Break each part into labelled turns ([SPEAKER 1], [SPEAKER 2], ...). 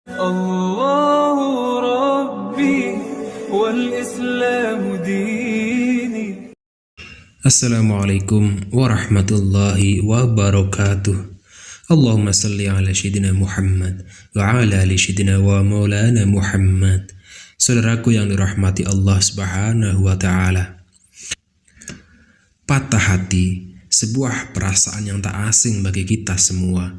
[SPEAKER 1] الله ربي والإسلام ديني.
[SPEAKER 2] Assalamualaikum warahmatullahi wabarakatuh. Allahumma salli ala Sayyidina Muhammad wa ala ali Sayyidina wa maulana Muhammad. Saudaraku yang dirahmati Allah Subhanahu wa Ta'ala, patah hati sebuah perasaan yang tak asing bagi kita semua.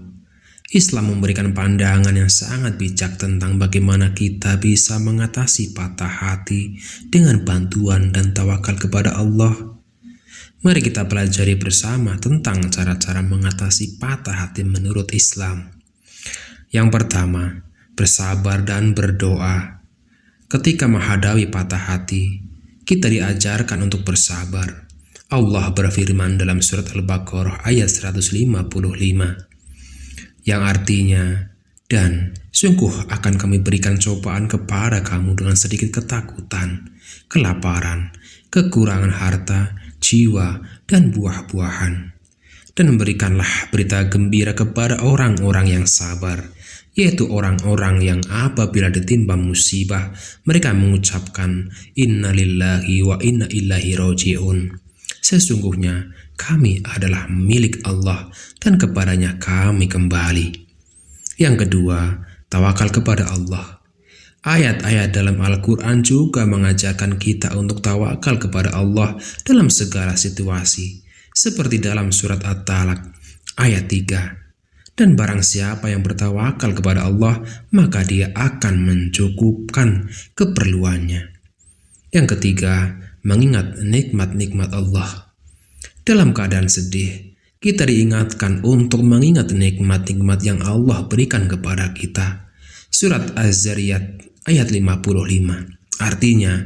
[SPEAKER 2] Islam memberikan pandangan yang sangat bijak tentang bagaimana kita bisa mengatasi patah hati dengan bantuan dan tawakal kepada Allah. Mari kita pelajari bersama tentang cara-cara mengatasi patah hati menurut Islam. Yang pertama, bersabar dan berdoa. Ketika menghadapi patah hati, kita diajarkan untuk bersabar. Allah berfirman dalam surat Al-Baqarah ayat 155, yang artinya, dan sungguh akan kami berikan cobaan kepada kamu dengan sedikit ketakutan, kelaparan, kekurangan harta, jiwa, dan buah-buahan. Dan berikanlah berita gembira kepada orang-orang yang sabar, yaitu orang-orang yang apabila ditimpa musibah, mereka mengucapkan, Inna lillahi wa inna ilaihi raji'un. Sesungguhnya kami adalah milik Allah dan kepadanya kami kembali. Yang kedua, tawakal kepada Allah. Ayat-ayat dalam Al-Quran juga mengajarkan kita untuk tawakal kepada Allah dalam segala situasi, seperti dalam surat At-Talaq ayat 3. Dan barang siapa yang bertawakal kepada Allah, maka dia akan mencukupkan keperluannya. Yang ketiga, mengingat nikmat-nikmat Allah. Dalam keadaan sedih, kita diingatkan untuk mengingat nikmat-nikmat yang Allah berikan kepada kita. Surat Az-Zariyat ayat 55, artinya,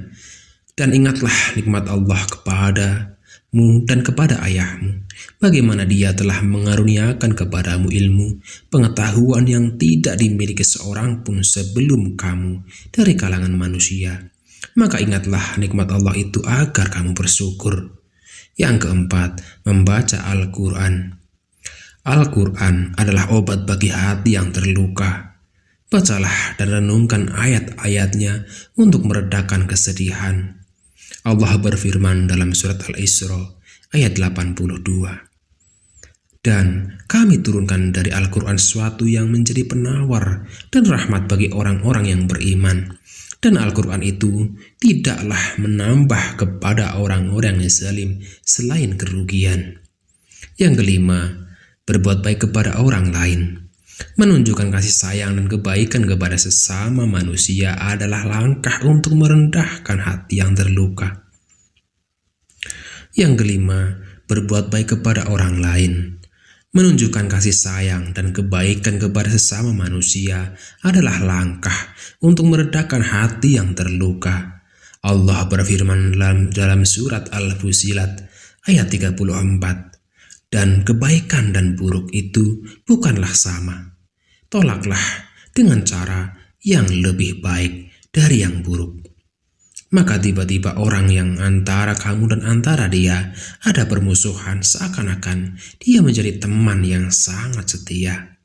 [SPEAKER 2] dan ingatlah nikmat Allah kepadamu dan kepada ayahmu, bagaimana dia telah mengaruniakan kepadamu ilmu, pengetahuan yang tidak dimiliki seorang pun sebelum kamu dari kalangan manusia. Maka ingatlah nikmat Allah itu agar kamu bersyukur. Yang keempat, membaca Al-Quran. Al-Quran adalah obat bagi hati yang terluka. Bacalah dan renungkan ayat-ayatnya untuk meredakan kesedihan. Allah berfirman dalam surat Al-Isra ayat 82. Dan kami turunkan dari Al-Quran sesuatu yang menjadi penawar dan rahmat bagi orang-orang yang beriman. Dan Al-Quran itu tidaklah menambah kepada orang-orang yang zalim selain kerugian. Yang kelima, berbuat baik kepada orang lain. Menunjukkan kasih sayang dan kebaikan kepada sesama manusia adalah langkah untuk merendahkan hati yang terluka. Yang kelima, berbuat baik kepada orang lain. Menunjukkan kasih sayang dan kebaikan kepada sesama manusia adalah langkah untuk meredakan hati yang terluka. Allah berfirman dalam surat Al-Fusilat ayat 34, dan kebaikan dan buruk itu bukanlah sama. Tolaklah dengan cara yang lebih baik dari yang buruk. Maka tiba-tiba orang yang antara kamu dan antara dia ada permusuhan, seakan-akan dia menjadi teman yang sangat setia.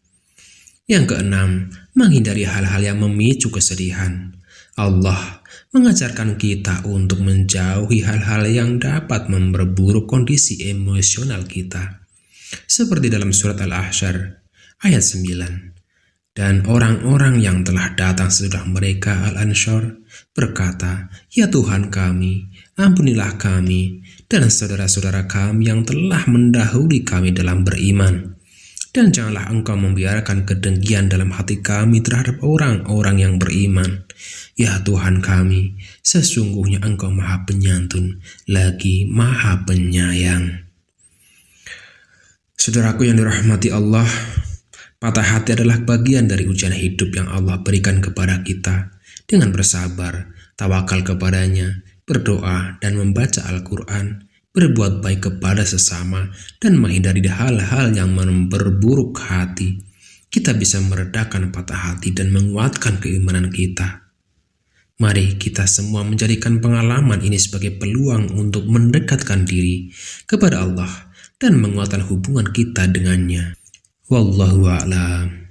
[SPEAKER 2] Yang keenam, menghindari hal-hal yang memicu kesedihan. Allah mengajarkan kita untuk menjauhi hal-hal yang dapat memperburuk kondisi emosional kita. Seperti dalam surat Al-Ahsyar ayat 9. Dan orang-orang yang telah datang sesudah mereka Al-Ansyar berkata, Ya Tuhan kami, ampunilah kami dan saudara-saudara kami yang telah mendahului kami dalam beriman. Dan janganlah engkau membiarkan kedengkian dalam hati kami terhadap orang-orang yang beriman. Ya Tuhan kami, sesungguhnya engkau maha penyantun lagi maha penyayang. Saudaraku yang dirahmati Allah, patah hati adalah bagian dari ujian hidup yang Allah berikan kepada kita. Dengan bersabar, tawakal kepadanya, berdoa dan membaca Al-Quran, berbuat baik kepada sesama, dan menghindari hal-hal yang memperburuk hati, kita bisa meredakan patah hati dan menguatkan keimanan kita. Mari kita semua menjadikan pengalaman ini sebagai peluang untuk mendekatkan diri kepada Allah dan menguatkan hubungan kita dengannya. Wallahu a'lam.